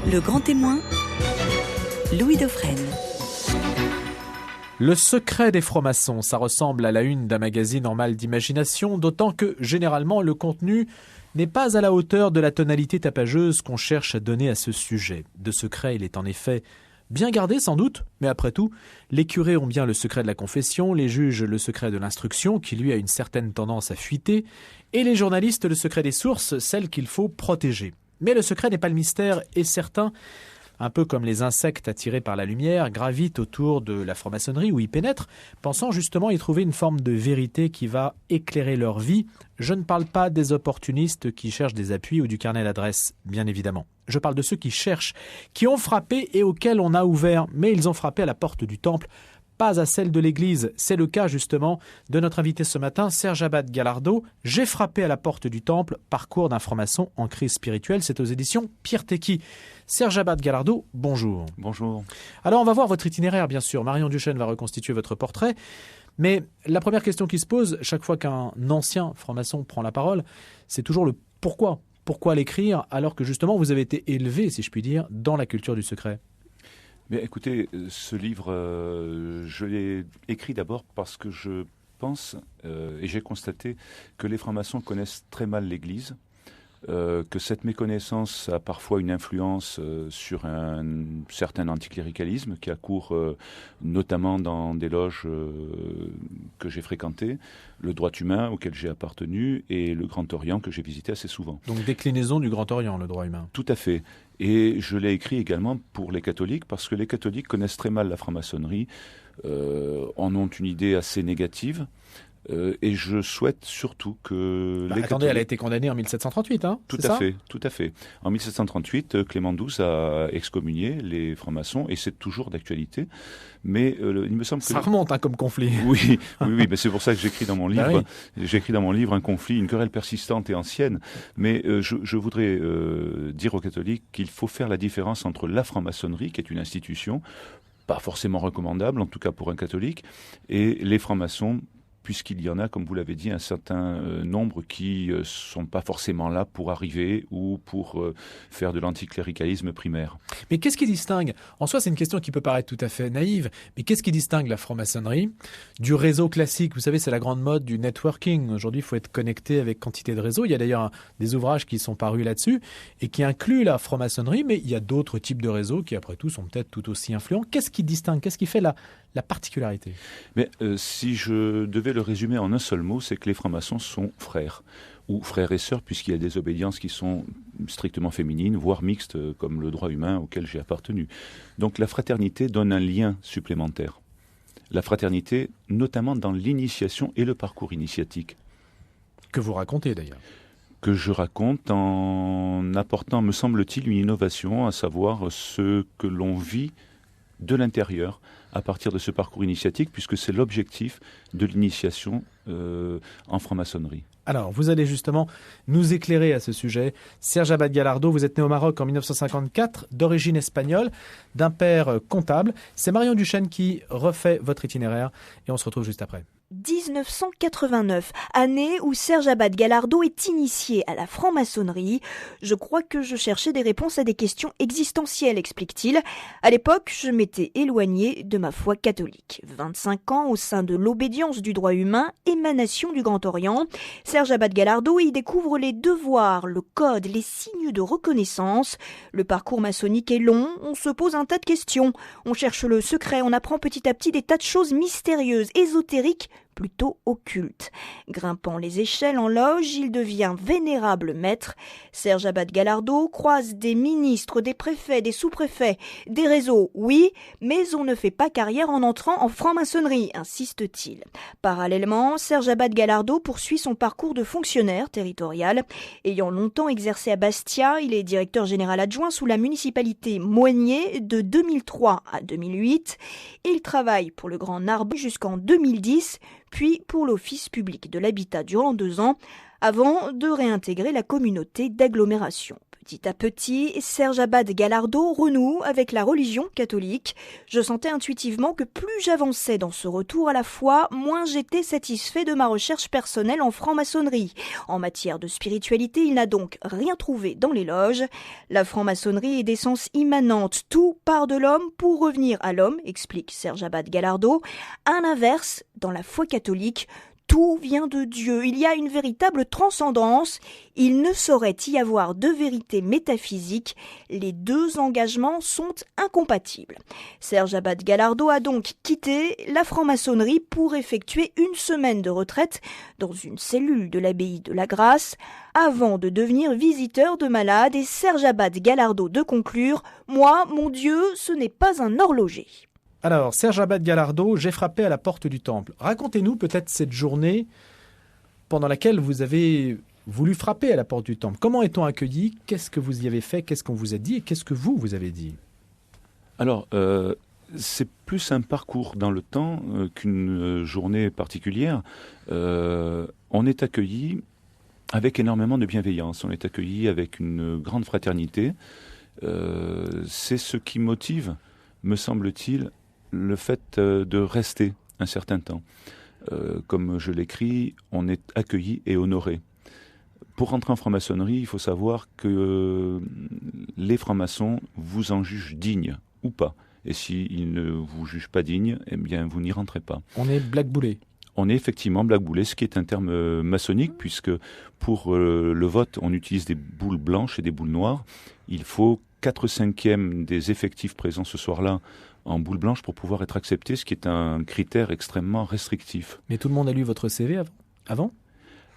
Le grand témoin, Louis Dauphren. Le secret des francs-maçons, ça ressemble à la une d'un magazine en mal d'imagination, d'autant que, généralement, le contenu n'est pas à la hauteur de la tonalité tapageuse qu'on cherche à donner à ce sujet. De secret, il est en effet bien gardé, sans doute, mais après tout, les curés ont bien le secret de la confession, les juges le secret de l'instruction, qui lui a une certaine tendance à fuiter, et les journalistes le secret des sources, celles qu'il faut protéger. Mais le secret n'est pas le mystère, et certains, un peu comme les insectes attirés par la lumière, gravitent autour de la franc-maçonnerie où ils pénètrent, pensant justement y trouver une forme de vérité qui va éclairer leur vie. Je ne parle pas des opportunistes qui cherchent des appuis ou du carnet d'adresse, bien évidemment. Je parle de ceux qui cherchent, qui ont frappé et auxquels on a ouvert, mais ils ont frappé à la porte du temple, pas à celle de l'église. C'est le cas justement de notre invité ce matin, Serge Abad Gallardo. J'ai frappé à la porte du temple, parcours d'un franc-maçon en crise spirituelle. C'est aux éditions Pierre Tecky. Serge Abad Gallardo, bonjour. Bonjour. Alors on va voir votre itinéraire bien sûr. Marion Duchesne va reconstituer votre portrait. Mais la première question qui se pose chaque fois qu'un ancien franc-maçon prend la parole, c'est toujours le pourquoi. Pourquoi l'écrire alors que justement vous avez été élevé, si je puis dire, dans la culture du secret ? Mais écoutez, ce livre, je l'ai écrit d'abord parce que je pense, et j'ai constaté, que les francs-maçons connaissent très mal l'Église, que cette méconnaissance a parfois une influence sur un certain anticléricalisme qui a cours notamment dans des loges que j'ai fréquentées, le droit humain auquel j'ai appartenu et le Grand Orient que j'ai visité assez souvent. Donc déclinaison du Grand Orient, le droit humain. Tout à fait. Et je l'ai écrit également pour les catholiques parce que les catholiques connaissent très mal la franc-maçonnerie, en ont une idée assez négative. Et je souhaite surtout que les attendez, catholiques... elle a été condamnée en 1738, hein ? Tout à fait. En 1738, Clément XII a excommunié les francs-maçons et c'est toujours d'actualité. Mais il me semble que... Ça remonte comme conflit. Oui, mais c'est pour ça que j'écris dans mon livre. Ben oui. J'écris dans mon livre un conflit, une querelle persistante et ancienne. Mais je voudrais dire aux catholiques qu'il faut faire la différence entre la franc-maçonnerie, qui est une institution pas forcément recommandable, en tout cas pour un catholique, et les francs-maçons, puisqu'il y en a, comme vous l'avez dit, un certain nombre qui sont pas forcément là pour arriver ou pour faire de l'anticléricalisme primaire. Mais qu'est-ce qui distingue ? En soi, c'est une question qui peut paraître tout à fait naïve, mais qu'est-ce qui distingue la franc-maçonnerie du réseau classique ? Vous savez, c'est la grande mode du networking. Aujourd'hui, il faut être connecté avec quantité de réseaux. Il y a d'ailleurs des ouvrages qui sont parus là-dessus et qui incluent la franc-maçonnerie, mais il y a d'autres types de réseaux qui, après tout, sont peut-être tout aussi influents. Qu'est-ce qui distingue ? Qu'est-ce qui fait la particularité ? Mais si je devais le résumer en un seul mot, c'est que les francs-maçons sont frères, ou frères et sœurs, puisqu'il y a des obédiences qui sont strictement féminines, voire mixtes, comme le droit humain auquel j'ai appartenu. Donc la fraternité donne un lien supplémentaire. La fraternité, notamment dans l'initiation et le parcours initiatique. Que vous racontez d'ailleurs. Que je raconte en apportant, me semble-t-il, une innovation, à savoir ce que l'on vit de l'intérieur à partir de ce parcours initiatique, puisque c'est l'objectif de l'initiation en franc-maçonnerie. Alors, vous allez justement nous éclairer à ce sujet. Serge Abad Gallardo, vous êtes né au Maroc en 1954, d'origine espagnole, d'un père comptable. C'est Marion Duchesne qui refait votre itinéraire et on se retrouve juste après. 1989, année où Serge Abad Gallardo est initié à la franc-maçonnerie. Je crois que je cherchais des réponses à des questions existentielles, explique-t-il. À l'époque, je m'étais éloigné de ma foi catholique. 25 ans au sein de l'obédience du droit humain, émanation du Grand Orient. Serge Abad Gallardo y découvre les devoirs, le code, les signes de reconnaissance. Le parcours maçonnique est long, on se pose un tas de questions. On cherche le secret, on apprend petit à petit des tas de choses mystérieuses, ésotériques, plutôt occulte. Grimpant les échelles en loge, il devient vénérable maître. Serge Abad Gallardo croise des ministres, des préfets, des sous-préfets, des réseaux, oui, mais on ne fait pas carrière en entrant en franc-maçonnerie, insiste-t-il. Parallèlement, Serge Abad Gallardo poursuit son parcours de fonctionnaire territorial. Ayant longtemps exercé à Bastia, il est directeur général adjoint sous la municipalité Moigné de 2003 à 2008. Il travaille pour le Grand Narbonne jusqu'en 2010, puis pour l'Office public de l'habitat durant 2 ans, avant de réintégrer la communauté d'agglomération. Petit à petit, Serge Abad Gallardo renoue avec la religion catholique. Je sentais intuitivement que plus j'avançais dans ce retour à la foi, moins j'étais satisfait de ma recherche personnelle en franc-maçonnerie. En matière de spiritualité, il n'a donc rien trouvé dans les loges. La franc-maçonnerie est d'essence immanente, tout part de l'homme pour revenir à l'homme, explique Serge Abad Gallardo. À l'inverse, dans la foi catholique, tout vient de Dieu, il y a une véritable transcendance, il ne saurait y avoir de vérité métaphysique, les deux engagements sont incompatibles. Serge Abad Gallardo a donc quitté la franc-maçonnerie pour effectuer une semaine de retraite dans une cellule de l'abbaye de la Grâce, avant de devenir visiteur de malades et Serge Abad Gallardo de conclure « Moi, mon Dieu, ce n'est pas un horloger ». Alors, Serge Abad Gallardo, j'ai frappé à la porte du temple. Racontez-nous peut-être cette journée pendant laquelle vous avez voulu frapper à la porte du temple. Comment est-on accueilli? Qu'est-ce que vous y avez fait? Qu'est-ce qu'on vous a dit? Et qu'est-ce que vous avez dit? Alors, c'est plus un parcours dans le temps qu'une journée particulière. On est accueilli avec énormément de bienveillance. On est accueilli avec une grande fraternité. C'est ce qui motive, me semble-t-il, le fait de rester un certain temps. Comme je l'écris, on est accueilli et honoré. Pour rentrer en franc-maçonnerie, il faut savoir que les francs-maçons vous en jugent digne ou pas. Et s'ils ne vous jugent pas digne, eh bien vous n'y rentrez pas. On est blackboulé. On est effectivement blackboulé, ce qui est un terme maçonnique, puisque pour le vote, on utilise des boules blanches et des boules noires. Il faut 4/5 des effectifs présents ce soir-là en boule blanche pour pouvoir être accepté, ce qui est un critère extrêmement restrictif. Mais tout le monde a lu votre CV avant?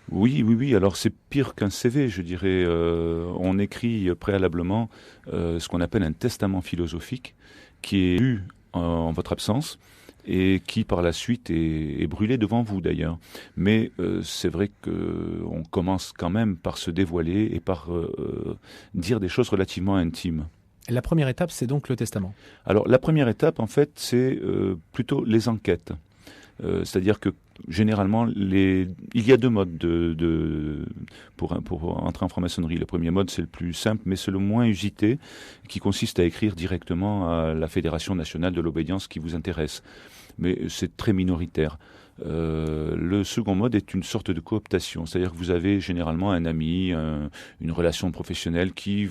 Oui. Alors c'est pire qu'un CV, je dirais. On écrit préalablement ce qu'on appelle un testament philosophique, qui est lu en votre absence et qui par la suite est brûlé devant vous d'ailleurs. Mais c'est vrai qu'on commence quand même par se dévoiler et par dire des choses relativement intimes. La première étape, c'est donc le testament. Alors la première étape, en fait, c'est plutôt les enquêtes. C'est-à-dire que généralement, il y a deux modes pour entrer en franc-maçonnerie. Le premier mode, c'est le plus simple, mais c'est le moins usité, qui consiste à écrire directement à la Fédération nationale de l'obédience qui vous intéresse. Mais c'est très minoritaire. Le second mode est une sorte de cooptation, c'est-à-dire que vous avez généralement un ami, une relation professionnelle qui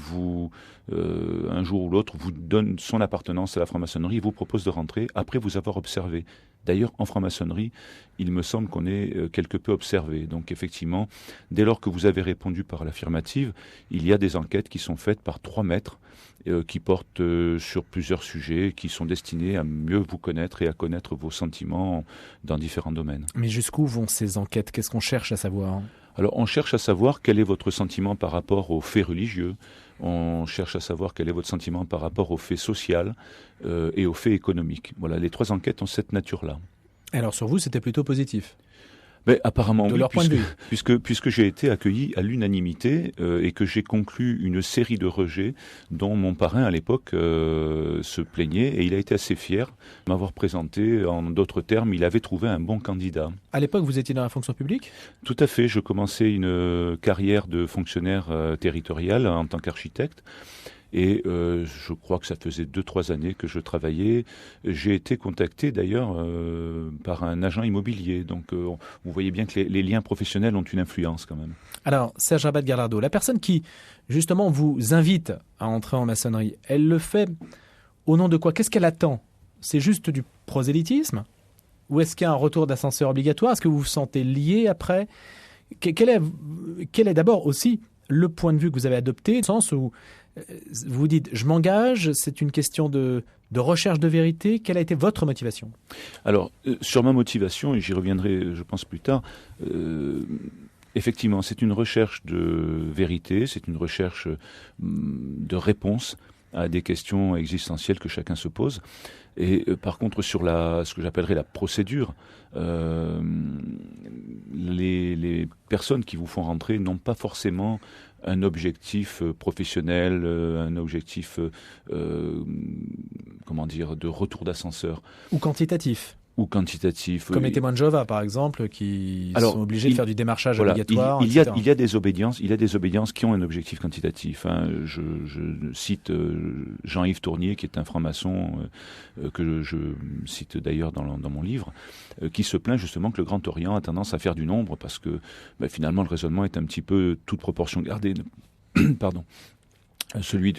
un jour ou l'autre, vous donne son appartenance à la franc-maçonnerie et vous propose de rentrer après vous avoir observé. D'ailleurs, en franc-maçonnerie, il me semble qu'on est quelque peu observé. Donc effectivement, dès lors que vous avez répondu par l'affirmative, il y a des enquêtes qui sont faites par 3 maîtres qui portent sur plusieurs sujets, qui sont destinés à mieux vous connaître et à connaître vos sentiments dans différents domaines. Mais jusqu'où vont ces enquêtes? Qu'est-ce qu'on cherche à savoir? Alors, on cherche à savoir quel est votre sentiment par rapport aux faits religieux. On cherche à savoir quel est votre sentiment par rapport aux faits sociaux et aux faits économiques. Voilà, les 3 enquêtes ont cette nature-là. Alors, sur vous, c'était plutôt positif? Mais apparemment de oui, leur point de vue. puisque j'ai été accueilli à l'unanimité et que j'ai conclu une série de rejets dont mon parrain à l'époque se plaignait et il a été assez fier de m'avoir présenté. En d'autres termes, il avait trouvé un bon candidat. À l'époque, vous étiez dans la fonction publique? Tout à fait, je commençais une carrière de fonctionnaire territorial en tant qu'architecte. Et je crois que ça faisait 2-3 années que je travaillais. J'ai été contacté d'ailleurs par un agent immobilier. Donc vous voyez bien que les liens professionnels ont une influence quand même. Alors, Serge Abad Gallardo, la personne qui justement vous invite à entrer en maçonnerie, elle le fait au nom de quoi? Qu'est-ce qu'elle attend? C'est juste du prosélytisme? Ou est-ce qu'il y a un retour d'ascenseur obligatoire? Est-ce que vous vous sentez lié après? Quel est d'abord aussi le point de vue que vous avez adopté, dans le sens où vous dites « je m'engage », c'est une question de recherche de vérité. Quelle a été votre motivation? Alors, sur ma motivation, et j'y reviendrai je pense plus tard, effectivement, c'est une recherche de vérité, c'est une recherche de réponse à des questions existentielles que chacun se pose. Et par contre, sur ce que j'appellerais la procédure, les personnes qui vous font rentrer n'ont pas forcément un objectif professionnel, un objectif, de retour d'ascenseur. Ou quantitatif. Ou quantitatif. Comme les témoins de Jéhovah, par exemple, qui sont obligés de faire du démarchage obligatoire. Il y a des obédiences qui ont un objectif quantitatif. Hein. Je cite Jean-Yves Tournier, qui est un franc-maçon, que je cite d'ailleurs dans mon livre, qui se plaint justement que le Grand Orient a tendance à faire du nombre, parce que finalement le raisonnement est un petit peu toute proportion gardée. Pardon. Celui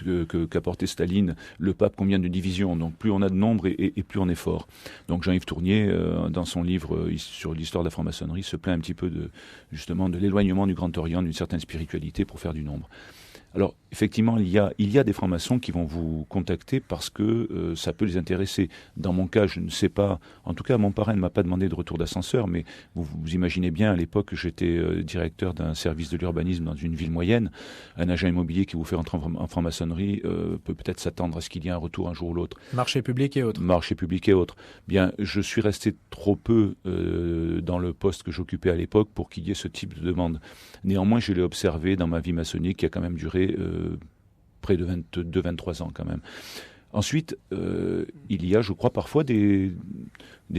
qu'apportait Staline, le pape, combien de divisions. Donc plus on a de nombre et plus on est fort. Donc Jean-Yves Tournier, dans son livre sur l'histoire de la franc-maçonnerie, se plaint un petit peu justement de l'éloignement du Grand Orient, d'une certaine spiritualité pour faire du nombre. Alors, effectivement, il y a des francs-maçons qui vont vous contacter parce que ça peut les intéresser. Dans mon cas, je ne sais pas. En tout cas, mon parrain ne m'a pas demandé de retour d'ascenseur, mais vous imaginez bien, à l'époque, j'étais directeur d'un service de l'urbanisme dans une ville moyenne. Un agent immobilier qui vous fait rentrer en franc-maçonnerie peut peut-être s'attendre à ce qu'il y ait un retour un jour ou l'autre. Marché public et autres. Marché public et autres. Bien, je suis resté trop peu dans le poste que j'occupais à l'époque pour qu'il y ait ce type de demande. Néanmoins, je l'ai observé dans ma vie maçonnique qui a quand même duré près de 22-23 ans quand même. Ensuite, il y a, je crois, parfois des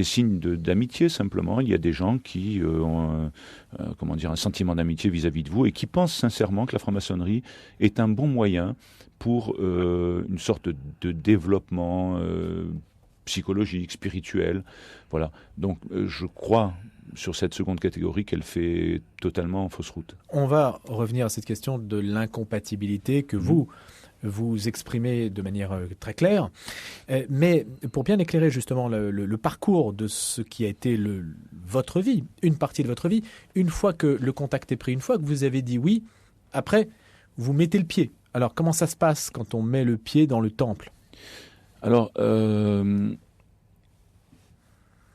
signes d'amitié simplement. Il y a des gens qui ont un sentiment d'amitié vis-à-vis de vous et qui pensent sincèrement que la franc-maçonnerie est un bon moyen pour une sorte de développement psychologique, spirituel. Voilà. Donc, je crois sur cette seconde catégorie qu'elle fait totalement fausse route. On va revenir à cette question de l'incompatibilité que vous exprimez de manière très claire. Mais pour bien éclairer justement le parcours de ce qui a été votre vie, une partie de votre vie, une fois que le contact est pris, une fois que vous avez dit oui, après, vous mettez le pied. Alors, comment ça se passe quand on met le pied dans le temple ? Alors,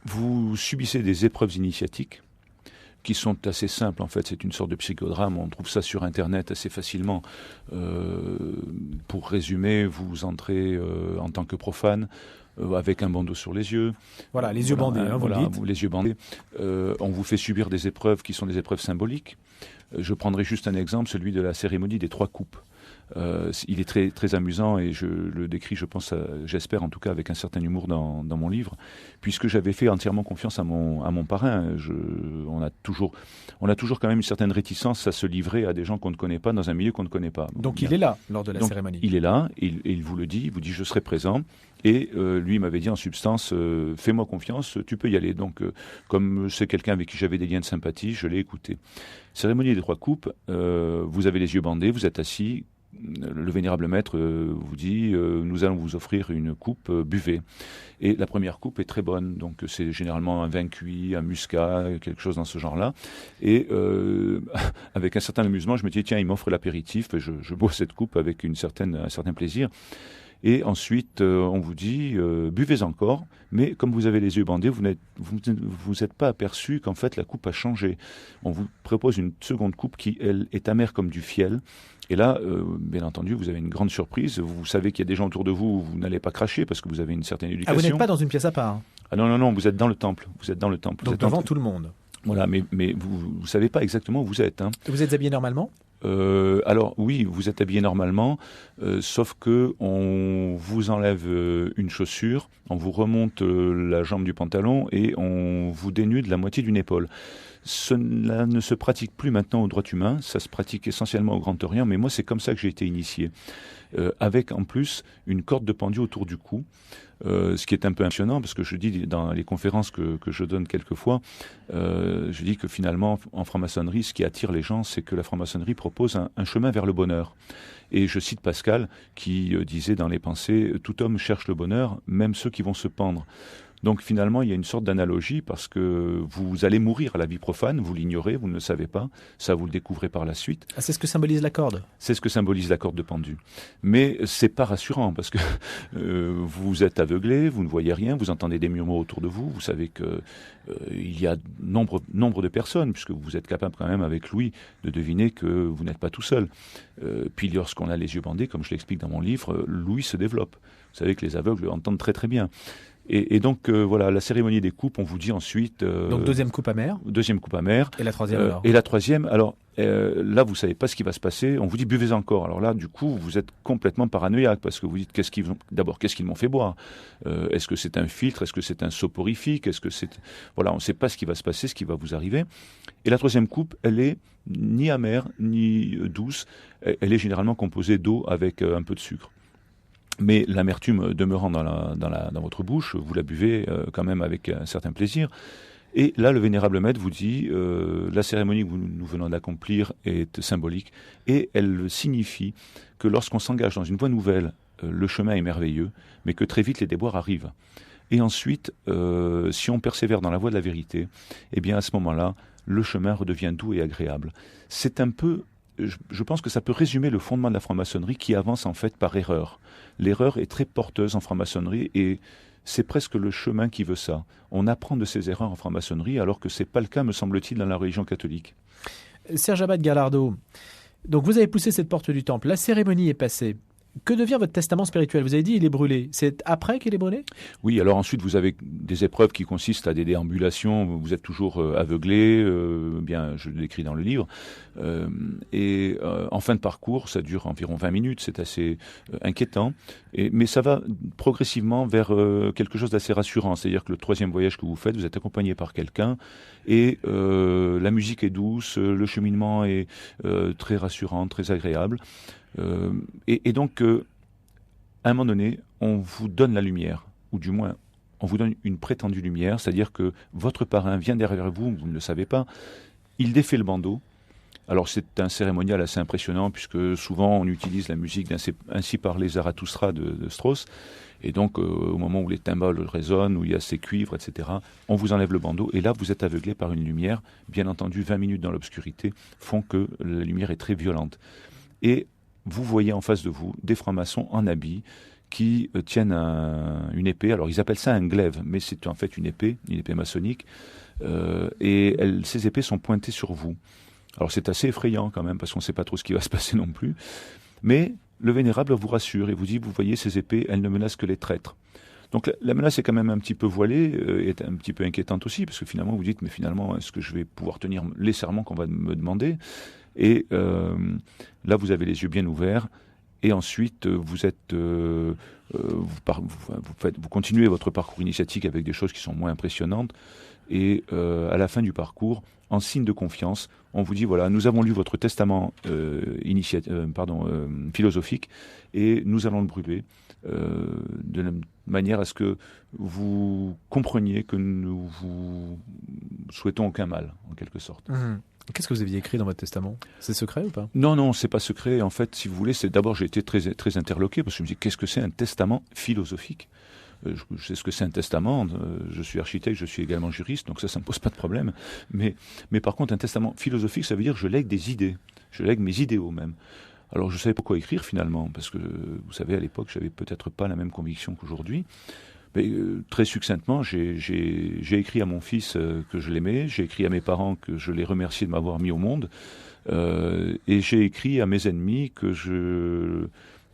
vous subissez des épreuves initiatiques qui sont assez simples. En fait, c'est une sorte de psychodrame. On trouve ça sur Internet assez facilement. Pour résumer, vous entrez en tant que profane avec un bandeau sur les yeux. Voilà, les yeux bandés, vous le dites. Les yeux bandés. On vous fait subir des épreuves qui sont des épreuves symboliques. Je prendrai juste un exemple, celui de la cérémonie des 3 coupes. Il est très, très amusant et je le décris, je pense, j'espère en tout cas avec un certain humour dans mon livre, puisque j'avais fait entièrement confiance à mon parrain. On a toujours quand même une certaine réticence à se livrer à des gens qu'on ne connaît pas dans un milieu qu'on ne connaît pas. Donc il est là lors de la cérémonie. Il est là et il vous le dit, il vous dit je serai présent. Et lui il m'avait dit en substance fais-moi confiance, tu peux y aller. Donc comme c'est quelqu'un avec qui j'avais des liens de sympathie, je l'ai écouté. Cérémonie des 3 coupes, vous avez les yeux bandés, vous êtes assis. Le vénérable maître vous dit nous allons vous offrir une coupe, buvez. Et la première coupe est très bonne, donc c'est généralement un vin cuit, un muscat, quelque chose dans ce genre-là. Et avec un certain amusement, je me dis tiens, il m'offre l'apéritif, je bois cette coupe avec un certain plaisir. Et ensuite, on vous dit, buvez encore, mais comme vous avez les yeux bandés, vous n'êtes pas aperçu qu'en fait la coupe a changé. On vous propose une seconde coupe qui, elle, est amère comme du fiel. Et là, bien entendu, vous avez une grande surprise. Vous savez qu'il y a des gens autour de vous, vous n'allez pas cracher parce que vous avez une certaine éducation. Ah, vous n'êtes pas dans une pièce à part. Ah non, vous êtes dans le temple. Donc devant tout le monde. Voilà, mais vous ne savez pas exactement où vous êtes. Hein. Vous êtes habillé normalement ? Alors oui, vous êtes habillé normalement, sauf que on vous enlève une chaussure, on vous remonte la jambe du pantalon et on vous dénude la moitié d'une épaule. Cela ne se pratique plus maintenant au droit humain, ça se pratique essentiellement au Grand Orient, mais moi c'est comme ça que j'ai été initié. Avec en plus une corde de pendu autour du cou, ce qui est un peu impressionnant parce que je dis dans les conférences que je donne quelquefois, je dis que finalement en franc-maçonnerie ce qui attire les gens c'est que la franc-maçonnerie propose un chemin vers le bonheur. Et je cite Pascal qui disait dans les pensées « Tout homme cherche le bonheur, même ceux qui vont se pendre ». Donc finalement, il y a une sorte d'analogie parce que vous allez mourir à la vie profane, vous l'ignorez, vous ne le savez pas, ça vous le découvrez par la suite. Ah, c'est ce que symbolise la corde. C'est ce que symbolise la corde de pendu. Mais c'est pas rassurant parce que vous êtes aveuglé, vous ne voyez rien, vous entendez des murmures autour de vous, vous savez que il y a nombre de personnes, puisque vous êtes capable quand même avec Louis de deviner que vous n'êtes pas tout seul. Puis lorsqu'on a les yeux bandés, comme je l'explique dans mon livre, Louis se développe. Vous savez que les aveugles entendent très très bien. Et donc, voilà, la cérémonie des coupes, on vous dit ensuite... donc, deuxième coupe amère. Deuxième coupe amère. Et la troisième, alors Et la troisième, alors, là, vous ne savez pas ce qui va se passer. On vous dit buvez encore. Alors là, du coup, vous êtes complètement paranoïaque parce que vous dites qu'est-ce qu'ils m'ont fait boire. Est-ce que c'est un filtre? Est-ce que c'est un soporifique? Est-ce que c'est voilà, on ne sait pas ce qui va se passer, ce qui va vous arriver. Et la troisième coupe, elle est ni amère ni douce. Elle est généralement composée d'eau avec un peu de sucre. Mais l'amertume demeurant dans votre bouche, vous la buvez quand même avec un certain plaisir. Et là, le vénérable maître vous dit la cérémonie que nous venons d'accomplir est symbolique et elle signifie que lorsqu'on s'engage dans une voie nouvelle, le chemin est merveilleux, mais que très vite les déboires arrivent. Et ensuite, si on persévère dans la voie de la vérité, eh bien à ce moment-là, le chemin redevient doux et agréable. C'est un peu, je pense que ça peut résumer le fondement de la franc-maçonnerie qui avance en fait par erreur. L'erreur est très porteuse en franc-maçonnerie et c'est presque le chemin qui veut ça. On apprend de ses erreurs en franc-maçonnerie alors que ce n'est pas le cas, me semble-t-il, dans la religion catholique. Serge Abad Gallardo, donc vous avez poussé cette porte du temple, la cérémonie est passée. Que devient votre testament spirituel? Vous avez dit il est brûlé. C'est après qu'il est brûlé? Oui, alors ensuite vous avez des épreuves qui consistent à des déambulations. Vous êtes toujours aveuglé, bien je l'écris dans le livre. En fin de parcours, ça dure environ 20 minutes, c'est assez inquiétant. Mais ça va progressivement vers quelque chose d'assez rassurant. C'est-à-dire que le troisième voyage que vous faites, vous êtes accompagné par quelqu'un et la musique est douce, le cheminement est très rassurant, très agréable. Donc, à un moment donné, on vous donne la lumière, ou du moins, on vous donne une prétendue lumière, c'est-à-dire que votre parrain vient derrière vous, vous ne le savez pas, il défait le bandeau. Alors, c'est un cérémonial assez impressionnant, puisque souvent, on utilise la musique d'Ainsi parlait Zarathustra de Strauss, et donc, au moment où les timbales résonnent, où il y a ces cuivres, etc., on vous enlève le bandeau, et là, vous êtes aveuglé par une lumière. Bien entendu, 20 minutes dans l'obscurité font que la lumière est très violente. Et vous voyez en face de vous des francs-maçons en habit qui tiennent une épée. Alors ils appellent ça un glaive, mais c'est en fait une épée maçonnique. Ces épées sont pointées sur vous. Alors c'est assez effrayant quand même, parce qu'on ne sait pas trop ce qui va se passer non plus. Mais le vénérable vous rassure et vous dit, vous voyez ces épées, elles ne menacent que les traîtres. Donc la menace est quand même un petit peu voilée, est un petit peu inquiétante aussi, parce que finalement vous dites, mais finalement, est-ce que je vais pouvoir tenir les serments qu'on va me demander ? Et là, vous avez les yeux bien ouverts. Et ensuite, vous continuez votre parcours initiatique avec des choses qui sont moins impressionnantes. Et à la fin du parcours, en signe de confiance, on vous dit, voilà, nous avons lu votre testament philosophique et nous allons le brûler de manière à ce que vous compreniez que nous vous souhaitons aucun mal, en quelque sorte. Mmh. Qu'est-ce que vous aviez écrit dans votre testament? C'est secret ou pas? Non, c'est pas secret. En fait, si vous voulez, d'abord j'ai été très, très interloqué parce que je me dis, qu'est-ce que c'est un testament philosophique? Je sais ce que c'est un testament, je suis architecte, je suis également juriste, donc ça me pose pas de problème. Mais par contre, un testament philosophique, ça veut dire que je lègue des idées, je lègue mes idéaux même. Alors je ne savais pas quoi écrire finalement, parce que vous savez, à l'époque, j'avais peut-être pas la même conviction qu'aujourd'hui. Mais très succinctement, j'ai écrit à mon fils que je l'aimais, j'ai écrit à mes parents que je les remerciais de m'avoir mis au monde, et j'ai écrit à mes ennemis que je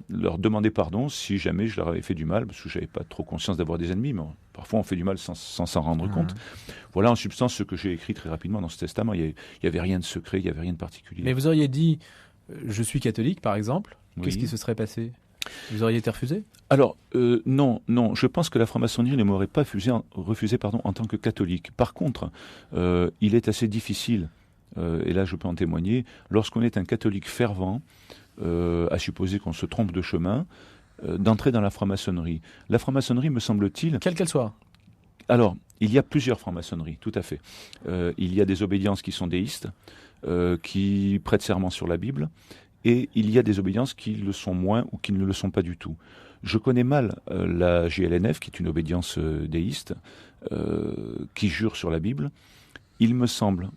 leur demandais pardon si jamais je leur avais fait du mal, parce que je n'avais pas trop conscience d'avoir des ennemis, mais parfois on fait du mal sans s'en rendre compte. Voilà en substance ce que j'ai écrit très rapidement dans ce testament. Il n'y avait rien de secret, il n'y avait rien de particulier. Mais vous auriez dit je suis catholique par exemple, qu'est-ce Oui. qui se serait passé? Vous auriez été refusé? Alors, non, je pense que la franc-maçonnerie ne m'aurait pas refusé en tant que catholique. Par contre, il est assez difficile, et là je peux en témoigner, lorsqu'on est un catholique fervent, à supposer qu'on se trompe de chemin, d'entrer dans la franc-maçonnerie. La franc-maçonnerie, me semble-t-il... Quelle qu'elle soit. Alors, il y a plusieurs francs-maçonneries, tout à fait. Il y a des obédiences qui sont déistes, qui prêtent serment sur la Bible, et il y a des obédiences qui le sont moins ou qui ne le sont pas du tout. Je connais mal la GLNF, qui est une obédience déiste, qui jure sur la Bible. Il me semble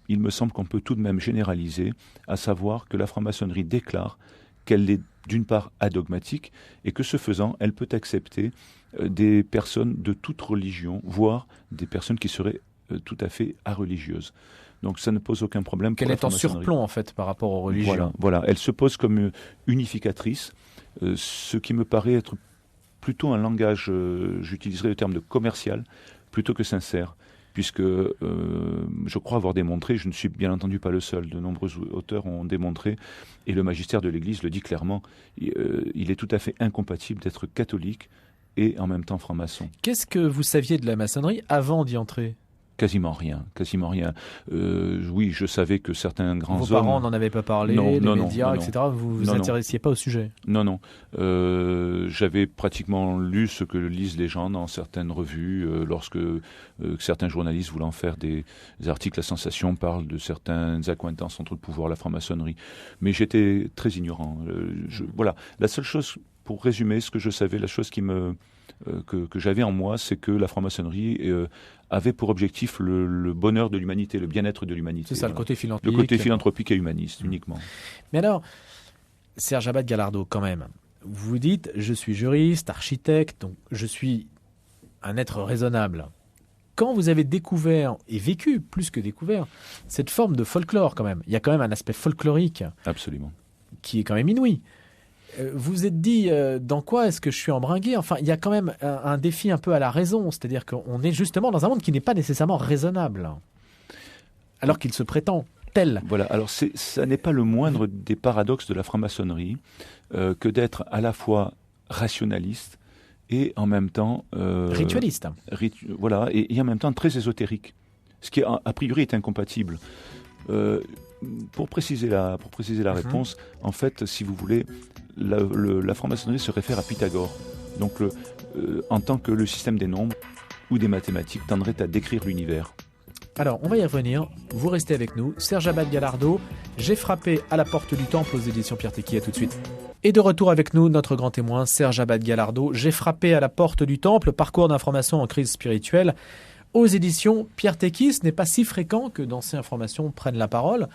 qu'on peut tout de même généraliser, à savoir que la franc-maçonnerie déclare qu'elle est d'une part adogmatique, et que ce faisant, elle peut accepter des personnes de toute religion, voire des personnes qui seraient tout à fait areligieuses. Donc ça ne pose aucun problème pour la Qu'elle est en franc-maçonnerie. surplomb en fait par rapport aux religions. Voilà. Elle se pose comme unificatrice, ce qui me paraît être plutôt un langage, j'utiliserai le terme de commercial, plutôt que sincère, puisque je crois avoir démontré, je ne suis bien entendu pas le seul, de nombreux auteurs ont démontré, et le magistère de l'Église le dit clairement, il est tout à fait incompatible d'être catholique et en même temps franc-maçon. Qu'est-ce que vous saviez de la maçonnerie avant d'y entrer ? Quasiment rien. Oui, je savais que certains grands hommes... Vos parents n'en avaient pas parlé, les médias, etc. Vous vous intéressiez pas au sujet ? Non. J'avais pratiquement lu ce que lisent les gens dans certaines revues, lorsque certains journalistes voulant faire des articles à sensation parlent de certaines accointances entre le pouvoir et la franc-maçonnerie. Mais j'étais très ignorant. Voilà. La seule chose, pour résumer ce que je savais, la chose que j'avais en moi, c'est que la franc-maçonnerie avait pour objectif le bonheur de l'humanité, le bien-être de l'humanité. C'est ça, voilà. le côté philanthropique. Le côté philanthropique et humaniste, uniquement. Mais alors, Serge Abad-Galardo, quand même, vous dites, je suis juriste, architecte, donc je suis un être raisonnable. Quand vous avez découvert, et vécu, plus que découvert, cette forme de folklore quand même, il y a quand même un aspect folklorique. Absolument. Qui est quand même inouï. Vous vous êtes dit, dans quoi est-ce que je suis embringué ? Enfin, il y a quand même un défi un peu à la raison, c'est-à-dire qu'on est justement dans un monde qui n'est pas nécessairement raisonnable, alors qu'il se prétend tel. Voilà, alors ça n'est pas le moindre des paradoxes de la franc-maçonnerie que d'être à la fois rationaliste et en même temps... ritualiste. Voilà, et en même temps très ésotérique, ce qui a priori est incompatible. Pour préciser la réponse, en fait, si vous voulez, la franc-maçonnerie se réfère à Pythagore. Donc, en tant que le système des nombres ou des mathématiques tendrait à décrire l'univers. Alors, on va y revenir. Vous restez avec nous. Serge Abad-Galardo, J'ai frappé à la porte du temple aux éditions Pierre Tecky. À tout de suite. Et de retour avec nous, notre grand témoin, Serge Abad-Galardo, J'ai frappé à la porte du temple, parcours d'un franc-maçon en crise spirituelle. Aux éditions Pierre Tecky, ce n'est pas si fréquent que d'anciens francs-maçons prennent la parole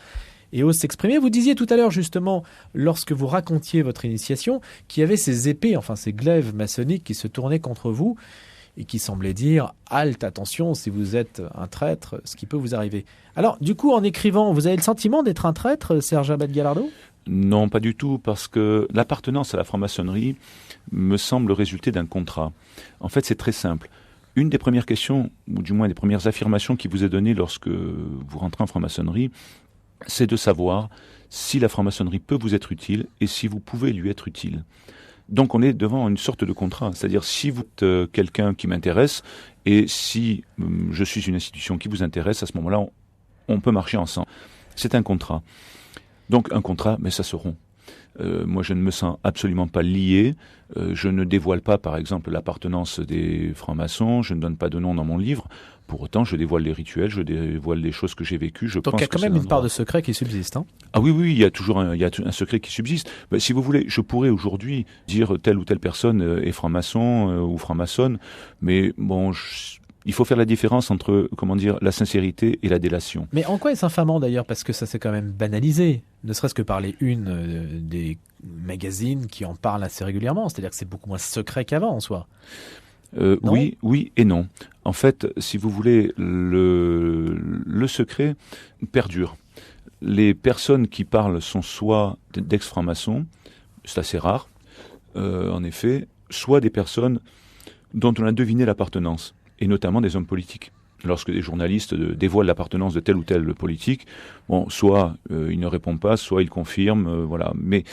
et osent s'exprimer. Vous disiez tout à l'heure justement, lorsque vous racontiez votre initiation, qu'il y avait ces épées, enfin ces glaives maçonniques qui se tournaient contre vous et qui semblaient dire « halte, attention, si vous êtes un traître, ce qui peut vous arriver ». Alors, du coup, en écrivant, vous avez le sentiment d'être un traître, Serge Abad-Galardo ? Non, pas du tout, parce que l'appartenance à la franc-maçonnerie me semble résulter d'un contrat. En fait, c'est très simple. Une des premières questions, ou du moins des premières affirmations qui vous est donnée lorsque vous rentrez en franc-maçonnerie, c'est de savoir si la franc-maçonnerie peut vous être utile et si vous pouvez lui être utile. Donc on est devant une sorte de contrat, c'est-à-dire si vous êtes quelqu'un qui m'intéresse et si je suis une institution qui vous intéresse, à ce moment-là, on peut marcher ensemble. C'est un contrat. Donc un contrat, mais ça se rompt. Moi, je ne me sens absolument pas lié. Je ne dévoile pas, par exemple, l'appartenance des francs-maçons. Je ne donne pas de nom dans mon livre. Pour autant, je dévoile les rituels, je dévoile les choses que j'ai vécues. Donc il y a quand même une part de secret qui subsiste. Hein ? Ah oui, il y a toujours un secret qui subsiste. Ben, si vous voulez, je pourrais aujourd'hui dire telle ou telle personne est franc-maçon ou franc-maçonne, mais bon... Il faut faire la différence entre, la sincérité et la délation. Mais en quoi est-ce infamant d'ailleurs ? Parce que ça s'est quand même banalisé, ne serait-ce que par les unes des magazines qui en parlent assez régulièrement. C'est-à-dire que c'est beaucoup moins secret qu'avant en soi. Oui et non. En fait, si vous voulez, le secret perdure. Les personnes qui parlent sont soit d'ex-francs-maçons, c'est assez rare, en effet, soit des personnes dont on a deviné l'appartenance. Et notamment des hommes politiques. Lorsque des journalistes dévoilent l'appartenance de tel ou tel politique, bon, soit ils ne répondent pas, soit ils confirment, voilà. Mais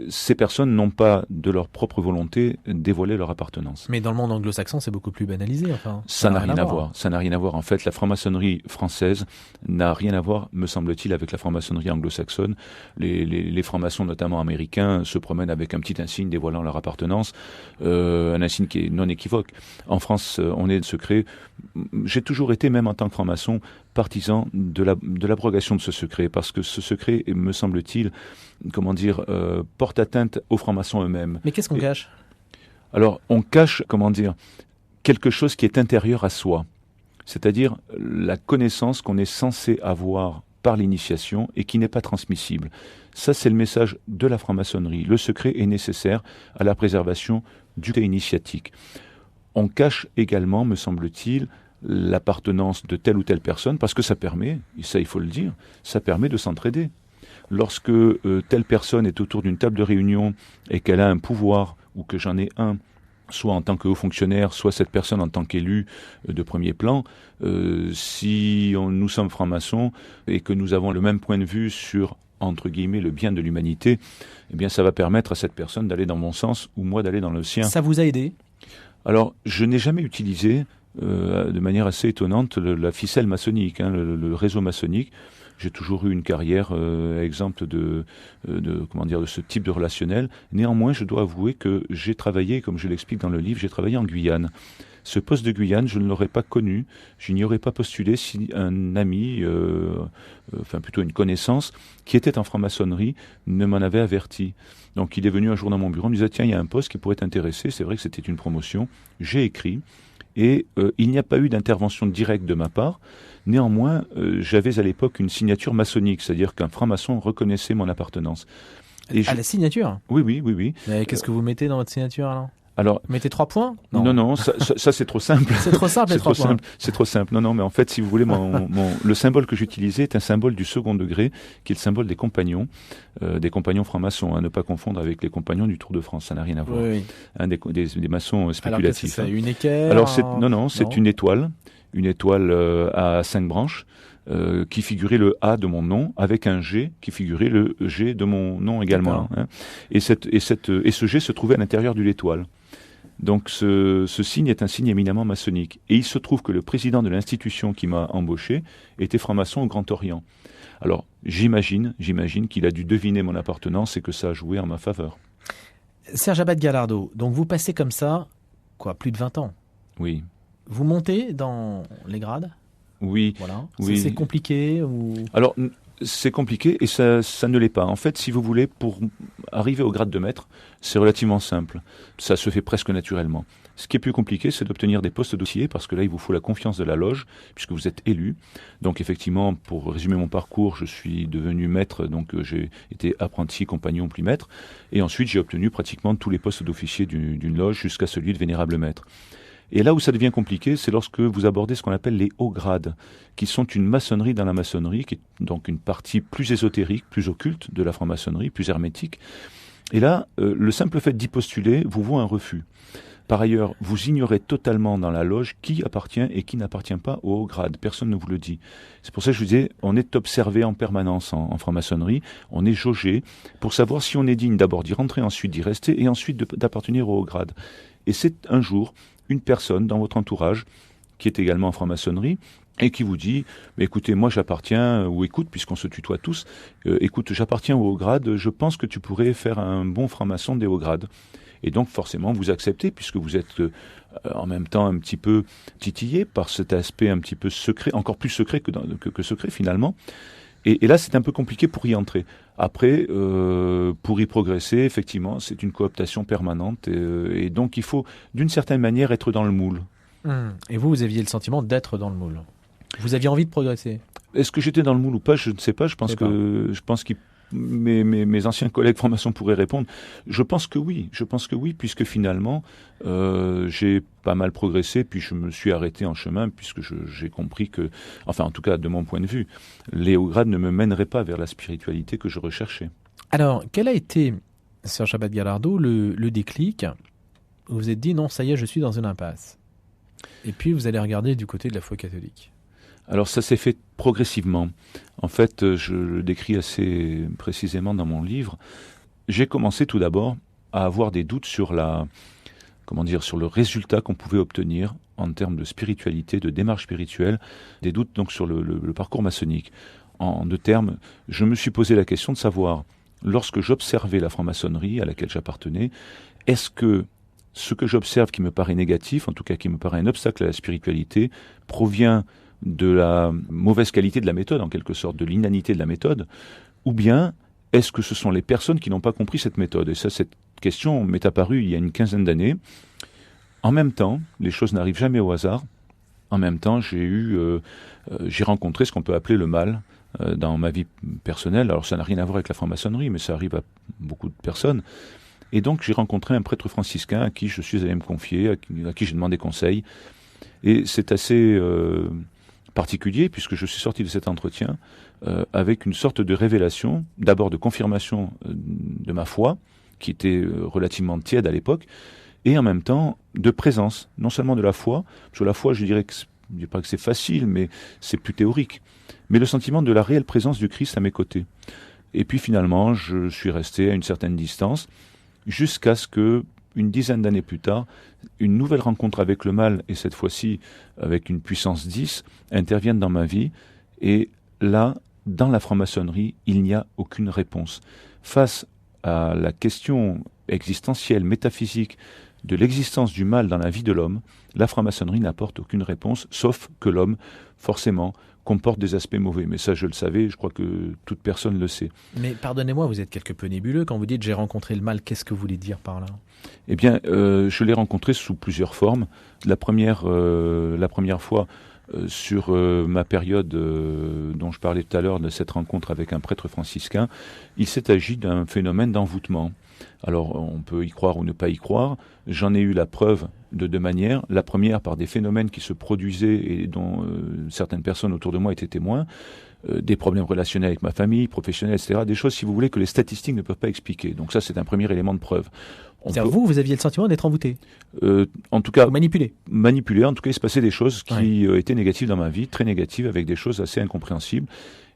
ces personnes n'ont pas, de leur propre volonté, dévoilé leur appartenance. Mais dans le monde anglo-saxon, c'est beaucoup plus banalisé. Enfin, ça n'a rien à voir. Ça n'a rien à voir. En fait, la franc-maçonnerie française n'a rien à voir, me semble-t-il, avec la franc-maçonnerie anglo-saxonne. Les francs-maçons, notamment américains, se promènent avec un petit insigne dévoilant leur appartenance, un insigne qui est non équivoque. En France, on est secret. J'ai toujours été, même en tant que franc-maçon, partisan de l'abrogation de ce secret, parce que ce secret, me semble-t-il, porte atteinte aux francs-maçons eux-mêmes. Mais qu'est-ce qu'on cache ? Alors, on cache, quelque chose qui est intérieur à soi, c'est-à-dire la connaissance qu'on est censé avoir par l'initiation et qui n'est pas transmissible. Ça, c'est le message de la franc-maçonnerie. Le secret est nécessaire à la préservation du fait initiatique. On cache également, me semble-t-il, l'appartenance de telle ou telle personne, parce que ça permet, et ça il faut le dire, ça permet de s'entraider. Lorsque telle personne est autour d'une table de réunion et qu'elle a un pouvoir, ou que j'en ai un, soit en tant que haut fonctionnaire, soit cette personne en tant qu'élu de premier plan, si nous sommes francs-maçons et que nous avons le même point de vue sur, entre guillemets, le bien de l'humanité, eh bien ça va permettre à cette personne d'aller dans mon sens ou moi d'aller dans le sien. Ça vous a aidé ? Alors, je n'ai jamais utilisé de manière assez étonnante la ficelle maçonnique, le réseau maçonnique. J'ai toujours eu une carrière exempte de ce type de relationnel. Néanmoins, je dois avouer que j'ai travaillé, comme je l'explique dans le livre, j'ai travaillé en Guyane. Ce poste de Guyane, je ne l'aurais pas connu, je n'y aurais pas postulé si un ami, plutôt une connaissance, qui était en franc-maçonnerie, ne m'en avait averti. Donc il est venu un jour dans mon bureau, il me disait « Tiens, il y a un poste qui pourrait t'intéresser ». C'est vrai que c'était une promotion. J'ai écrit et il n'y a pas eu d'intervention directe de ma part. Néanmoins, j'avais à l'époque une signature maçonnique, c'est-à-dire qu'un franc-maçon reconnaissait mon appartenance. Et la signature ? Oui. Mais qu'est-ce que vous mettez dans votre signature alors ? Alors, vous mettez 3 points ? Non, ça c'est trop simple. C'est trop simple, C'est trop simple. Non, mais en fait, si vous voulez, le symbole que j'utilisais est un symbole du second degré, qui est le symbole des compagnons francs-maçons, ne pas confondre avec les compagnons du Tour de France, ça n'a rien à voir. Oui. Des maçons spéculatifs. Alors, une équerre ? Alors, c'est une étoile à 5 branches. Qui figurait le A de mon nom, avec un G qui figurait le G de mon nom également. Et ce G se trouvait à l'intérieur de l'étoile. Donc ce signe est un signe éminemment maçonnique. Et il se trouve que le président de l'institution qui m'a embauché était franc-maçon au Grand Orient. Alors j'imagine qu'il a dû deviner mon appartenance et que ça a joué en ma faveur. Serge Abad Gallardo, donc vous passez comme ça, plus de 20 ans. Oui. Vous montez dans les grades ? Oui. Voilà. Oui. C'est compliqué ou... Alors, c'est compliqué et ça ne l'est pas. En fait, si vous voulez, pour arriver au grade de maître, c'est relativement simple. Ça se fait presque naturellement. Ce qui est plus compliqué, c'est d'obtenir des postes d'officier parce que là, il vous faut la confiance de la loge puisque vous êtes élu. Donc, effectivement, pour résumer mon parcours, je suis devenu maître. Donc, j'ai été apprenti, compagnon, puis maître. Et ensuite, j'ai obtenu pratiquement tous les postes d'officier d'une loge jusqu'à celui de vénérable maître. Et là où ça devient compliqué, c'est lorsque vous abordez ce qu'on appelle les hauts grades, qui sont une maçonnerie dans la maçonnerie, qui est donc une partie plus ésotérique, plus occulte de la franc-maçonnerie, plus hermétique. Et là, le simple fait d'y postuler vous vaut un refus. Par ailleurs, vous ignorez totalement dans la loge qui appartient et qui n'appartient pas au haut grade. Personne ne vous le dit. C'est pour ça que je vous disais, on est observé en permanence en franc-maçonnerie, on est jaugé pour savoir si on est digne d'abord d'y rentrer, ensuite d'y rester et ensuite d'appartenir au haut grade. Et c'est un jour une personne dans votre entourage qui est également en franc-maçonnerie et qui vous dit mais écoutez, moi j'appartiens, ou écoute, puisqu'on se tutoie tous, écoute, j'appartiens au haut grade, je pense que tu pourrais faire un bon franc-maçon des hauts grades. Et donc forcément vous acceptez puisque vous êtes en même temps un petit peu titillé par cet aspect un petit peu secret, encore plus secret que secret finalement. Et là, c'est un peu compliqué pour y entrer. Après, pour y progresser, effectivement, c'est une cooptation permanente. Et donc, il faut, d'une certaine manière, être dans le moule. Et vous aviez le sentiment d'être dans le moule. Vous aviez envie de progresser. Est-ce que j'étais dans le moule ou pas ? Je ne sais pas. Je pense que mes anciens collègues francs-maçons pourraient répondre. Je pense que oui, puisque finalement, j'ai pas mal progressé, puis je me suis arrêté en chemin, puisque j'ai compris que, enfin en tout cas de mon point de vue, les hauts grades ne me mèneraient pas vers la spiritualité que je recherchais. Alors, quel a été, Serge Abad Gallardo, le déclic ? Vous vous êtes dit, non, ça y est, je suis dans une impasse. Et puis vous allez regarder du côté de la foi catholique. Alors ça s'est fait progressivement. En fait, je le décris assez précisément dans mon livre. J'ai commencé tout d'abord à avoir des doutes sur sur le résultat qu'on pouvait obtenir en termes de spiritualité, de démarche spirituelle, des doutes donc sur le parcours maçonnique. En 2 termes, je me suis posé la question de savoir, lorsque j'observais la franc-maçonnerie à laquelle j'appartenais, est-ce que ce que j'observe qui me paraît négatif, en tout cas qui me paraît un obstacle à la spiritualité, provient de la mauvaise qualité de la méthode, en quelque sorte, de l'inanité de la méthode, ou bien est-ce que ce sont les personnes qui n'ont pas compris cette méthode ? Et ça, cette question m'est apparue il y a une 15aine d'années. En même temps, les choses n'arrivent jamais au hasard. En même temps, j'ai rencontré ce qu'on peut appeler le mal dans ma vie personnelle. Alors ça n'a rien à voir avec la franc-maçonnerie, mais ça arrive à beaucoup de personnes. Et donc j'ai rencontré un prêtre franciscain à qui je suis allé me confier, à qui j'ai demandé conseil. Et c'est assez particulier, puisque je suis sorti de cet entretien avec une sorte de révélation, d'abord de confirmation de ma foi, qui était relativement tiède à l'époque, et en même temps de présence, non seulement de la foi, parce que la foi, je dirais pas que c'est facile, mais c'est plus théorique, mais le sentiment de la réelle présence du Christ à mes côtés. Et puis finalement, je suis resté à une certaine distance, jusqu'à ce que, une dizaine d'années plus tard, une nouvelle rencontre avec le mal, et cette fois-ci avec une puissance 10, intervienne dans ma vie, et là, dans la franc-maçonnerie, il n'y a aucune réponse. Face à la question existentielle, métaphysique, de l'existence du mal dans la vie de l'homme, la franc-maçonnerie n'apporte aucune réponse, sauf que l'homme, forcément, comporte des aspects mauvais. Mais ça, je le savais, je crois que toute personne le sait. Mais pardonnez-moi, vous être quelque peu nébuleux. Quand vous dites « j'ai rencontré le mal », qu'est-ce que vous voulez dire par là ? Eh bien, je l'ai rencontré sous plusieurs formes. La première fois, sur ma période dont je parlais tout à l'heure, de cette rencontre avec un prêtre franciscain, il s'est agi d'un phénomène d'envoûtement. Alors, on peut y croire ou ne pas y croire. J'en ai eu la preuve de deux manières. La première, par des phénomènes qui se produisaient et dont certaines personnes autour de moi étaient témoins, des problèmes relationnels avec ma famille, professionnels, etc. Des choses, si vous voulez, que les statistiques ne peuvent pas expliquer. Donc ça, c'est un premier élément de preuve. C'est-à-dire vous aviez le sentiment d'être envoûté, en tout cas, manipulé. En tout cas, il se passait des choses qui étaient négatives dans ma vie, très négatives, avec des choses assez incompréhensibles.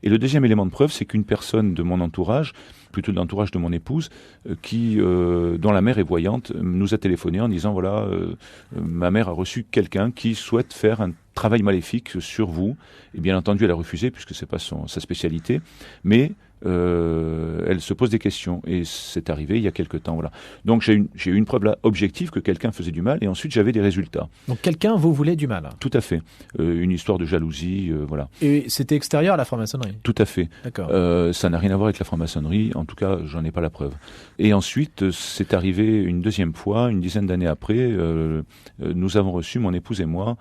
Et le deuxième élément de preuve, c'est qu'une personne de mon entourage, plutôt de l'entourage de mon épouse, dont la mère est voyante, nous a téléphoné en disant, voilà, ma mère a reçu quelqu'un qui souhaite faire un travail maléfique sur vous. Et bien entendu, elle a refusé, puisque c'est pas sa spécialité, mais elle se pose des questions, et c'est arrivé il y a quelque temps. Voilà. Donc j'ai eu une preuve là objective que quelqu'un faisait du mal, et ensuite j'avais des résultats. Donc quelqu'un vous voulait du mal. Tout à fait. Une histoire de jalousie, voilà. Et c'était extérieur à la franc-maçonnerie. Tout à fait. D'accord. Ça n'a rien à voir avec la franc-maçonnerie, en tout cas j'en ai pas la preuve. Et ensuite c'est arrivé une deuxième fois, une dizaine d'années après, nous avons reçu, mon épouse et moi,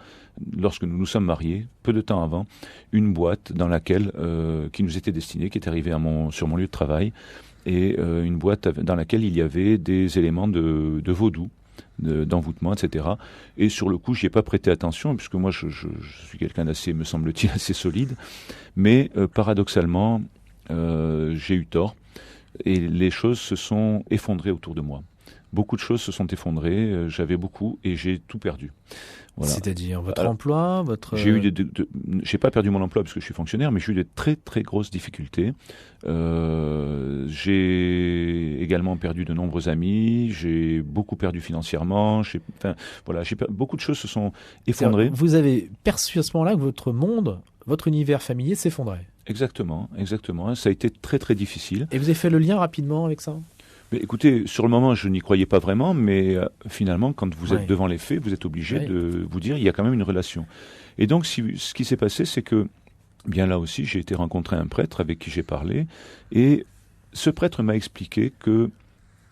lorsque nous nous sommes mariés, peu de temps avant, une boîte dans laquelle, qui nous était destinée, qui est arrivée sur mon lieu de travail, et une boîte dans laquelle il y avait des éléments de vaudou, d'envoûtement, etc. Et sur le coup, j'y ai pas prêté attention, puisque moi, je suis quelqu'un d'assez, me semble-t-il, assez solide. Mais paradoxalement, j'ai eu tort, et les choses se sont effondrées autour de moi. Beaucoup de choses se sont effondrées, j'avais beaucoup, et j'ai tout perdu. Voilà. C'est-à-dire votre emploi, votre... J'ai pas perdu mon emploi parce que je suis fonctionnaire, mais j'ai eu de très très grosses difficultés. J'ai également perdu de nombreux amis, j'ai beaucoup perdu financièrement, beaucoup de choses se sont effondrées. Vous avez perçu à ce moment-là que votre monde, votre univers familier s'effondrait. Exactement. Ça a été très très difficile. Et vous avez fait le lien rapidement avec ça ? Mais écoutez, sur le moment, je n'y croyais pas vraiment, mais finalement, quand vous êtes devant les faits, vous êtes obligé de vous dire il y a quand même une relation. Et donc, ce qui s'est passé, c'est que, bien là aussi, j'ai été rencontrer un prêtre avec qui j'ai parlé, et ce prêtre m'a expliqué que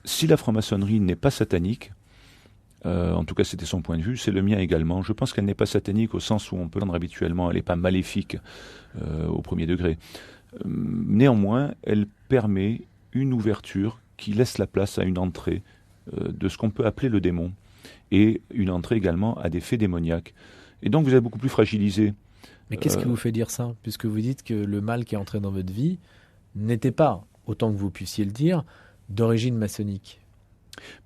si la franc-maçonnerie n'est pas satanique, en tout cas c'était son point de vue, c'est le mien également, je pense qu'elle n'est pas satanique au sens où on peut l'entendre habituellement, elle n'est pas maléfique au premier degré. Néanmoins, elle permet une ouverture qui laisse la place à une entrée de ce qu'on peut appeler le démon, et une entrée également à des faits démoniaques. Et donc vous êtes beaucoup plus fragilisé. Mais qu'est-ce qui vous fait dire ça ? Puisque vous dites que le mal qui est entré dans votre vie n'était pas, autant que vous puissiez le dire, d'origine maçonnique.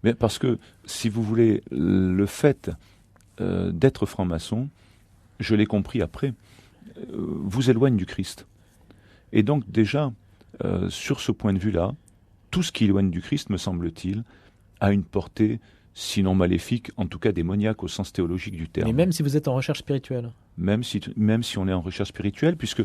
Mais parce que, si vous voulez, le fait d'être franc-maçon, je l'ai compris après, vous éloigne du Christ. Et donc déjà, sur ce point de vue-là, tout ce qui éloigne du Christ, me semble-t-il, a une portée, sinon maléfique, en tout cas démoniaque au sens théologique du terme. Mais même si vous êtes en recherche spirituelle. Même si on est en recherche spirituelle, puisque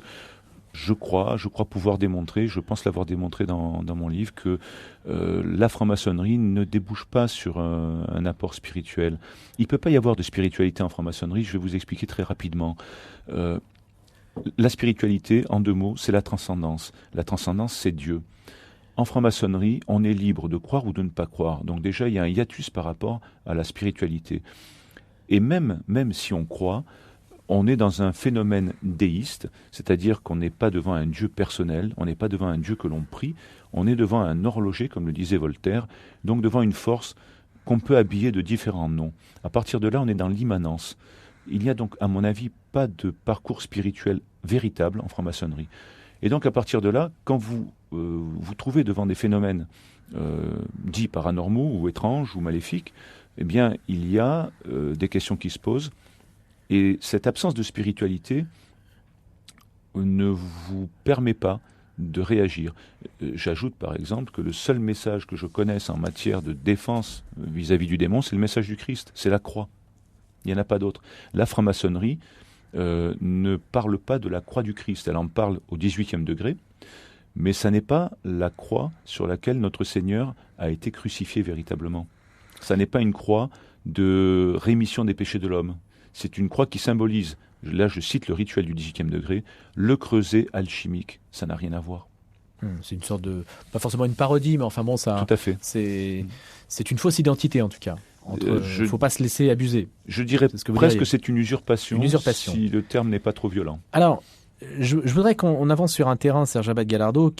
je crois pouvoir démontrer, je pense l'avoir démontré dans mon livre, que la franc-maçonnerie ne débouche pas sur un apport spirituel. Il ne peut pas y avoir de spiritualité en franc-maçonnerie, je vais vous expliquer très rapidement. La spiritualité, en deux mots, c'est la transcendance. La transcendance, c'est Dieu. En franc-maçonnerie, on est libre de croire ou de ne pas croire. Donc déjà, il y a un hiatus par rapport à la spiritualité. Et même si on croit, on est dans un phénomène déiste, c'est-à-dire qu'on n'est pas devant un Dieu personnel, on n'est pas devant un Dieu que l'on prie, on est devant un horloger, comme le disait Voltaire, donc devant une force qu'on peut habiller de différents noms. À partir de là, on est dans l'immanence. Il n'y a donc, à mon avis, pas de parcours spirituel véritable en franc-maçonnerie. Et donc, à partir de là, quand vous vous trouvez devant des phénomènes dits paranormaux ou étranges ou maléfiques, eh bien, il y a des questions qui se posent. Et cette absence de spiritualité ne vous permet pas de réagir. J'ajoute par exemple que le seul message que je connaisse en matière de défense vis-à-vis du démon, c'est le message du Christ, c'est la croix. Il n'y en a pas d'autre. La franc-maçonnerie ne parle pas de la croix du Christ, elle en parle au 18e degré, mais ça n'est pas la croix sur laquelle notre Seigneur a été crucifié véritablement. Ça n'est pas une croix de rémission des péchés de l'homme. C'est une croix qui symbolise, là je cite le rituel du 18e degré, le creuset alchimique. Ça n'a rien à voir. C'est une sorte de, pas forcément une parodie, mais enfin bon, ça, tout à fait. C'est une fausse identité en tout cas. Il ne faut pas se laisser abuser. Je dirais presque que c'est une usurpation, si le terme n'est pas trop violent. Alors, je voudrais qu'on avance sur un terrain, Serge Abad-Galardo,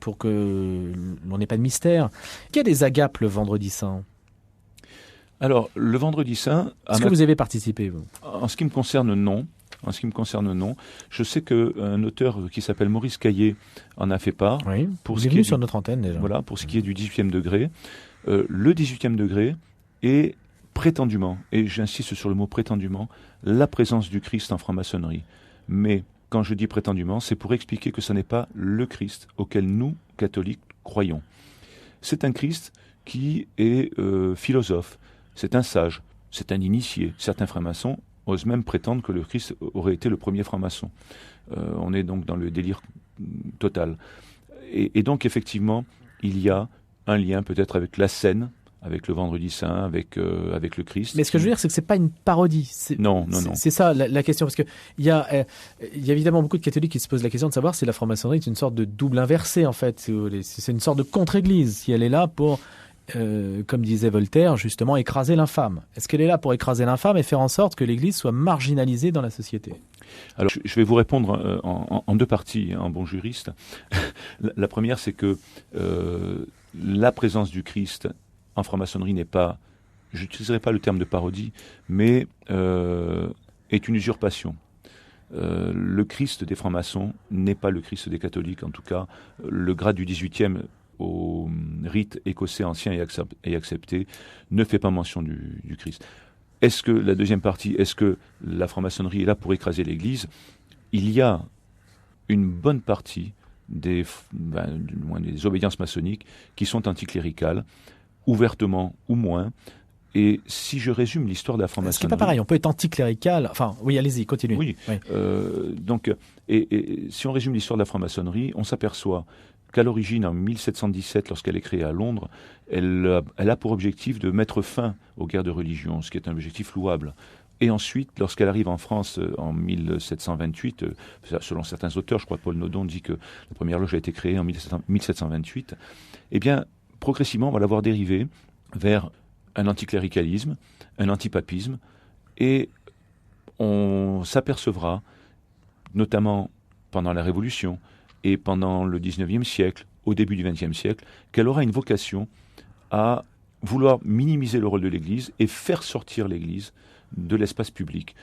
pour que l'on n'ait pas de mystère. Qu'il y a des agapes le vendredi saint? Alors, le vendredi saint... Est-ce que vous avez participé, vous? En ce qui me concerne, non. Je sais qu'un auteur qui s'appelle Maurice Caillé en a fait part. Oui, vous êtes venu sur notre antenne déjà. Voilà, pour ce qui est du 18e degré. Le 18e degré est prétendument, et j'insiste sur le mot prétendument, la présence du Christ en franc-maçonnerie. Mais quand je dis prétendument, c'est pour expliquer que ce n'est pas le Christ auquel nous, catholiques, croyons. C'est un Christ qui est philosophe, c'est un sage, c'est un initié. Certains francs-maçons osent même prétendre que le Christ aurait été le premier franc-maçon. On est donc dans le délire total. Et donc effectivement, il y a un lien peut-être avec la scène, avec le vendredi saint, avec le Christ. Mais ce que je veux dire, c'est que c'est pas une parodie. Non. C'est ça la question, parce que il y a évidemment beaucoup de catholiques qui se posent la question de savoir si la franc-maçonnerie est une sorte de double inversé en fait. C'est une sorte de contre-église, si elle est là pour, comme disait Voltaire, justement écraser l'infâme. Est-ce qu'elle est là pour écraser l'infâme et faire en sorte que l'Église soit marginalisée dans la société? Alors, je vais vous répondre en deux parties, en bon juriste. La première, c'est que la présence du Christ en franc-maçonnerie n'est pas, je n'utiliserai pas le terme de parodie, mais est une usurpation. Le Christ des francs-maçons n'est pas le Christ des catholiques, en tout cas. Le grade du 18e au rite écossais ancien et accepté ne fait pas mention du Christ. Est-ce que, la deuxième partie, est-ce que la franc-maçonnerie est là pour écraser l'Église? Il y a une bonne partie du moins des obédiences maçonniques qui sont anticléricales, ouvertement ou moins. Et si je résume l'histoire de la franc-maçonnerie... Ce qui n'est pas pareil, on peut être anticlérical... Enfin, oui, allez-y, continuez. Oui. Donc, si on résume l'histoire de la franc-maçonnerie, on s'aperçoit qu'à l'origine, en 1717, lorsqu'elle est créée à Londres, elle a pour objectif de mettre fin aux guerres de religion, ce qui est un objectif louable. Et ensuite, lorsqu'elle arrive en France en 1728, selon certains auteurs, je crois que Paul Naudon dit que la première loge a été créée en 1728, eh bien, progressivement, on va la voir dériver vers un anticléricalisme, un antipapisme, et on s'apercevra, notamment pendant la Révolution et pendant le 19e siècle, au début du 20e siècle, qu'elle aura une vocation à vouloir minimiser le rôle de l'Église et faire sortir l'Église de l'espace public.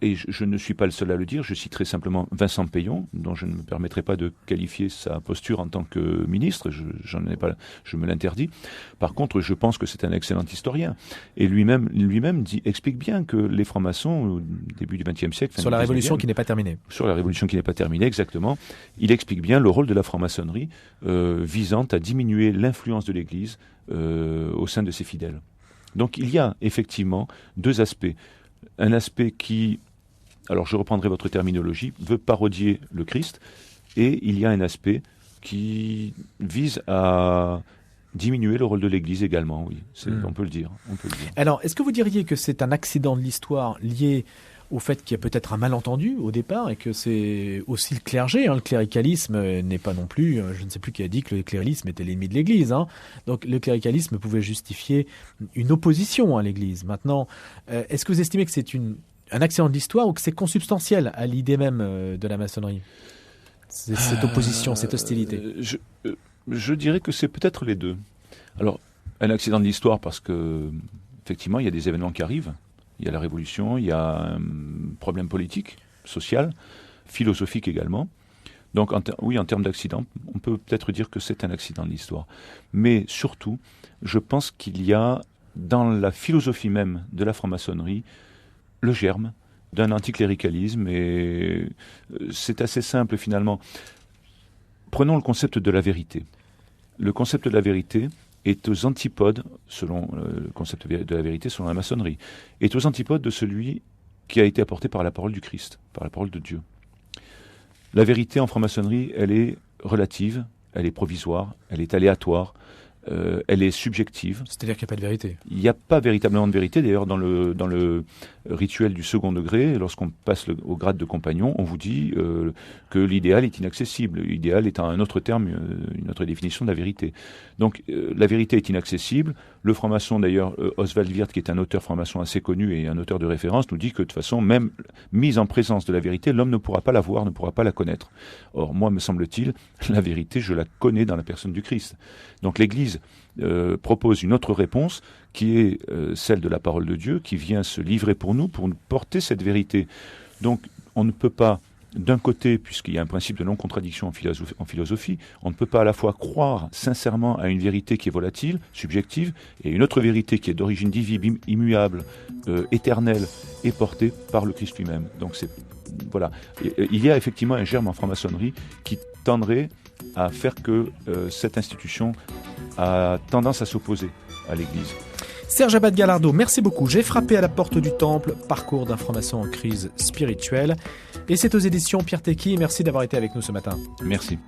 Et je ne suis pas le seul à le dire, je citerai simplement Vincent Peillon, dont je ne me permettrai pas de qualifier sa posture en tant que ministre, je me l'interdis. Par contre, je pense que c'est un excellent historien. Et lui-même explique bien que les francs-maçons, au début du XXe siècle... Sur la Révolution qui n'est pas terminée. Sur la Révolution qui n'est pas terminée, exactement. Il explique bien le rôle de la franc-maçonnerie visant à diminuer l'influence de l'Église au sein de ses fidèles. Donc il y a effectivement deux aspects. Un aspect qui, alors je reprendrai votre terminologie, veut parodier le Christ, et il y a un aspect qui vise à diminuer le rôle de l'Église également, oui. On peut le dire. Alors, est-ce que vous diriez que c'est un accident de l'histoire lié au fait qu'il y a peut-être un malentendu au départ et que c'est aussi le clergé, le cléricalisme n'est pas non plus, je ne sais plus qui a dit que le cléricalisme était l'ennemi de l'Église, donc le cléricalisme pouvait justifier une opposition à l'Église. Maintenant, est-ce que vous estimez que c'est un accident de l'histoire ou que c'est consubstantiel à l'idée même de la maçonnerie, cette opposition, cette hostilité? Je dirais que c'est peut-être les deux. Alors, un accident de l'histoire parce que effectivement, il y a des événements qui arrivent. Il y a la Révolution, il y a un problème politique, social, philosophique également. Donc oui, en termes d'accident, on peut peut-être dire que c'est un accident de l'histoire. Mais surtout, je pense qu'il y a dans la philosophie même de la franc-maçonnerie le germe d'un anticléricalisme, et c'est assez simple finalement. Prenons le concept de la vérité. Le concept de la vérité est aux antipodes, selon le concept de la vérité, selon la maçonnerie, est aux antipodes de celui qui a été apporté par la parole du Christ, par la parole de Dieu. La vérité en franc-maçonnerie, elle est relative, elle est provisoire, elle est aléatoire, elle est subjective. C'est-à-dire qu'il n'y a pas de vérité. Il n'y a pas véritablement de vérité. D'ailleurs, dans le rituel du second degré, lorsqu'on passe au grade de compagnon, on vous dit que l'idéal est inaccessible. L'idéal est un autre terme, une autre définition de la vérité. Donc, la vérité est inaccessible. Le franc-maçon, d'ailleurs, Oswald Wirth, qui est un auteur franc-maçon assez connu et un auteur de référence, nous dit que de toute façon, même mise en présence de la vérité, l'homme ne pourra pas la voir, ne pourra pas la connaître. Or, moi, me semble-t-il, la vérité, je la connais dans la personne du Christ. Donc, l'Église propose une autre réponse qui est celle de la parole de Dieu, qui vient se livrer pour nous porter cette vérité. Donc, on ne peut pas, d'un côté, puisqu'il y a un principe de non-contradiction en philosophie, on ne peut pas à la fois croire sincèrement à une vérité qui est volatile, subjective, et une autre vérité qui est d'origine divine, immuable, éternelle, et portée par le Christ lui-même. Donc voilà. Il y a effectivement un germe en franc-maçonnerie qui tendrait à faire que cette institution a tendance à s'opposer à l'Église. Serge Abad-Galardeau, merci beaucoup. J'ai frappé à la porte du temple, parcours d'un franc-maçon en crise spirituelle. Et c'est aux éditions Pierre Tecky. Merci d'avoir été avec nous ce matin. Merci.